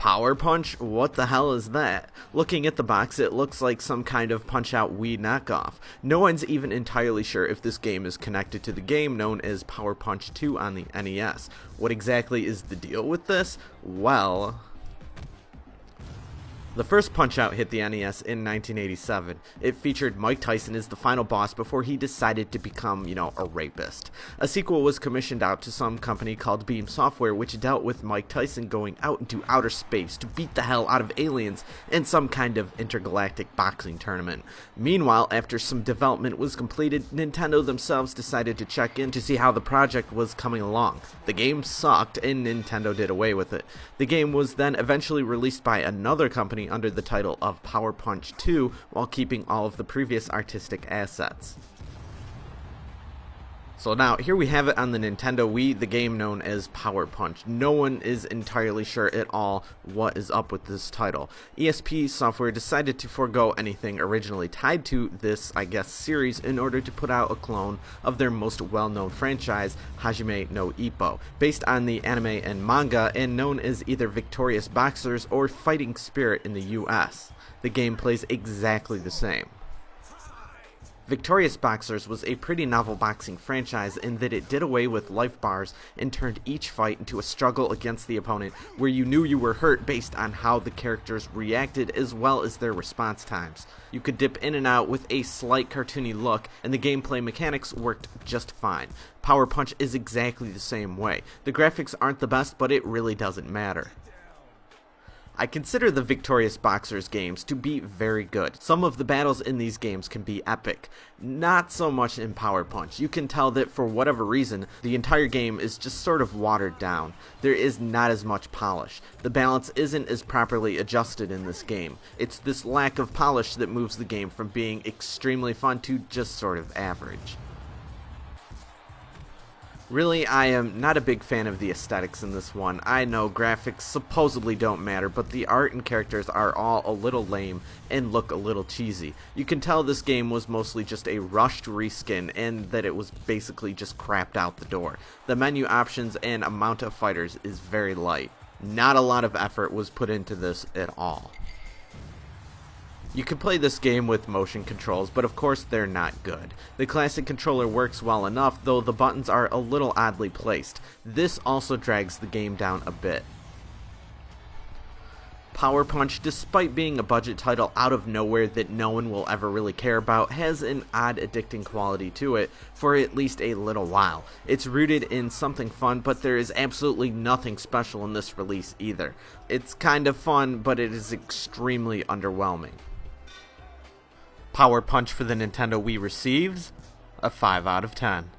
Power Punch? What the hell is that? Looking at the box, it looks like some kind of Punch-Out Wii knockoff. No one's even entirely sure if this game is connected to the game known as Power Punch 2 on the NES. What exactly is the deal with this? Well, the first Punch-Out hit the NES in 1987. It featured Mike Tyson as the final boss before he decided to become, a rapist. A sequel was commissioned out to some company called Beam Software, which dealt with Mike Tyson going out into outer space to beat the hell out of aliens in some kind of intergalactic boxing tournament. Meanwhile, after some development was completed, Nintendo themselves decided to check in to see how the project was coming along. The game sucked, and Nintendo did away with it. The game was then eventually released by another company under the title of Power Punch 2 while keeping all of the previous artistic assets. So now, here we have it on the Nintendo Wii, the game known as Power Punch. No one is entirely sure at all what is up with this title. ESP Software decided to forego anything originally tied to this, series in order to put out a clone of their most well-known franchise, Hajime no Ippo, based on the anime and manga and known as either Victorious Boxers or Fighting Spirit in the US. The game plays exactly the same. Victorious Boxers was a pretty novel boxing franchise in that it did away with life bars and turned each fight into a struggle against the opponent where you knew you were hurt based on how the characters reacted as well as their response times. You could dip in and out with a slight cartoony look, and the gameplay mechanics worked just fine. Power Punch is exactly the same way. The graphics aren't the best, but it really doesn't matter. I consider the Victorious Boxers games to be very good. Some of the battles in these games can be epic. Not so much in Power Punch. You can tell that for whatever reason, the entire game is just sort of watered down. There is not as much polish. The balance isn't as properly adjusted in this game. It's this lack of polish that moves the game from being extremely fun to just sort of average. Really, I am not a big fan of the aesthetics in this one. I know graphics supposedly don't matter, but the art and characters are all a little lame and look a little cheesy. You can tell this game was mostly just a rushed reskin and that it was basically just crapped out the door. The menu options and amount of fighters is very light. Not a lot of effort was put into this at all. You can play this game with motion controls, but of course they're not good. The classic controller works well enough, though the buttons are a little oddly placed. This also drags the game down a bit. Power Punch, despite being a budget title out of nowhere that no one will ever really care about, has an odd addicting quality to it for at least a little while. It's rooted in something fun, but there is absolutely nothing special in this release either. It's kind of fun, but it is extremely underwhelming. Power Punch for the Nintendo Wii receives a 5 out of 10.